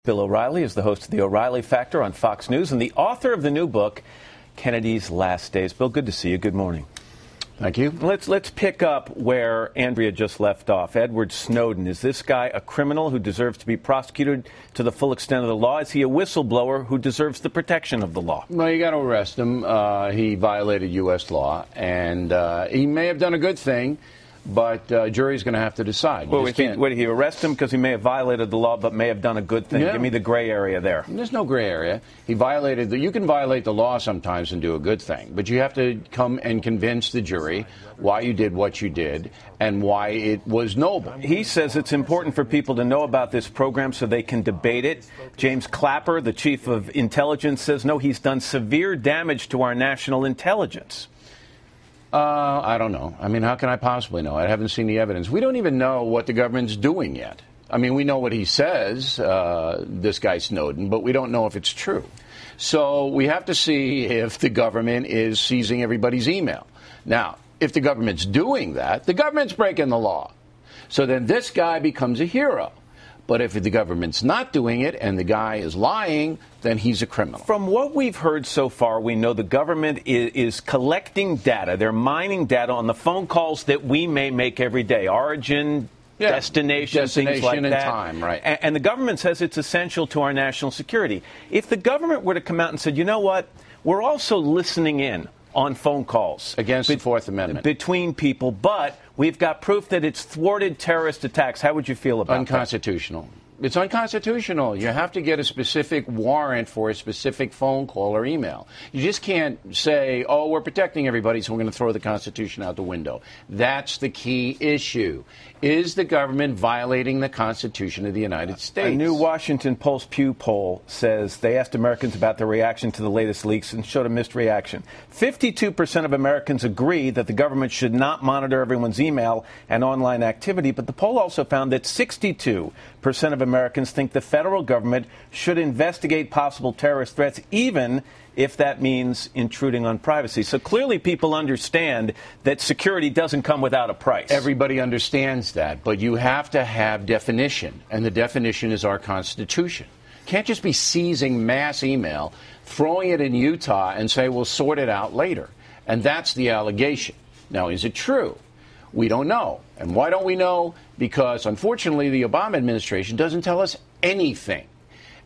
Bill O'Reilly is the host of The O'Reilly Factor on Fox News and the author of the new book, Kennedy's Last Days. Bill, good to see you. Good morning. Thank you. Let's pick up where Andrea just left off. Edward Snowden. Is this guy a criminal who deserves to be prosecuted to the full extent of the law? Is he a whistleblower who deserves the protection of the law? Well, you got to arrest him. He violated U.S. law, and he may have done a good thing, but jury's going to have to decide. Well, he arrest him because he may have violated the law, but may have done a good thing. Yeah. Give me the gray area there. There's no gray area. He violated you can violate the law sometimes and do a good thing, but you have to come and convince the jury why you did what you did and why it was noble. He says it's important for people to know about this program so they can debate it. James Clapper, the chief of intelligence, says, no, he's done severe damage to our national intelligence. I don't know. I mean, how can I possibly know? I haven't seen the evidence. We don't even know what the government's doing yet. I mean, we know what he says, this guy Snowden, but we don't know if it's true. So we have to see if the government is seizing everybody's email. Now, if the government's doing that, the government's breaking the law. So then this guy becomes a hero. But if the government's not doing it and the guy is lying, then he's a criminal. From what we've heard so far, we know the government is collecting data. They're mining data on the phone calls that we may make every day. Origin, destination, things like and that. Time, right. And the government says it's essential to our national security. If the government were to come out and said, you know what, we're also listening in on phone calls. Against the Fourth Amendment. Between people, but we've got proof that it's thwarted terrorist attacks. How would you feel about that? Unconstitutional. It's unconstitutional. You have to get a specific warrant for a specific phone call or email. You just can't say, oh, we're protecting everybody, so we're going to throw the Constitution out the window. That's the key issue. Is the government violating the Constitution of the United States? A new Washington Post Pew poll says they asked Americans about their reaction to the latest leaks and showed a mixed reaction. 52% of Americans agree that the government should not monitor everyone's email and online activity, but the poll also found that 62% of Americans think the federal government should investigate possible terrorist threats, even if that means intruding on privacy. So clearly people understand that security doesn't come without a price. Everybody understands that, but you have to have definition, and the definition is our Constitution. Can't just be seizing mass email, throwing it in Utah, and say we'll sort it out later. And that's the allegation. Now, is it true? We don't know. And why don't we know? Because, unfortunately, the Obama administration doesn't tell us anything.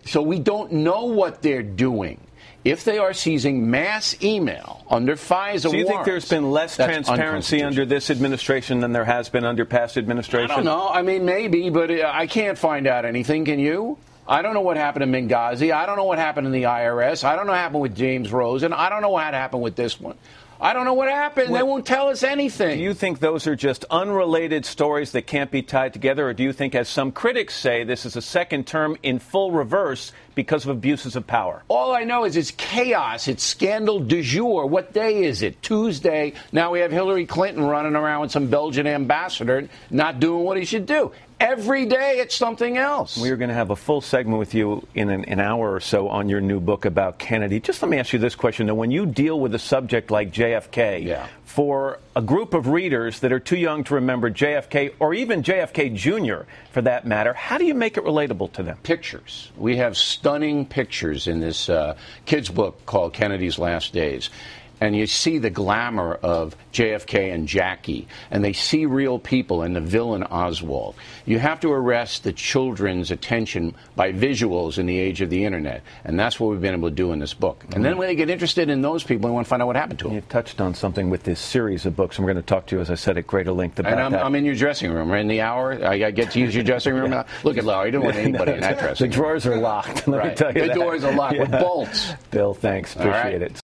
So we don't know what they're doing. If they are seizing mass email under FISA warrants... So you think there's been less transparency under this administration than there has been under past administrations? I don't know. I mean, maybe, but I can't find out anything. Can you? I don't know what happened in Benghazi. I don't know what happened in the IRS. I don't know what happened with James Rosen. I don't know what happened with this one. I don't know what happened. They won't tell us anything. Do you think those are just unrelated stories that can't be tied together? Or do you think, as some critics say, this is a second term in full reverse because of abuses of power? All I know is it's chaos. It's scandal du jour. What day is it? Tuesday. Now we have Hillary Clinton running around with some Belgian ambassador not doing what he should do. Every day it's something else. We are going to have a full segment with you in an hour or so on your new book about Kennedy. Just let me ask you this question, though. When you deal with a subject like JFK, for a group of readers that are too young to remember JFK, or even JFK Jr., for that matter, how do you make it relatable to them? Pictures. We have stunning pictures in this kid's book called Kennedy's Last Days. And you see the glamour of JFK and Jackie, and they see real people and the villain Oswald. You have to arrest the children's attention by visuals in the age of the Internet, and that's what we've been able to do in this book. And then when they get interested in those people, we want to find out what happened to them. You've touched on something with this series of books, and we're going to talk to you, as I said, at greater length about that. And I'm in your dressing room, right? In the hour, I get to use your dressing room now? Look at Larry, you don't want anybody in that dressing room. The drawers are locked. Let me tell you the doors are locked with bolts. Bill, thanks. Appreciate it.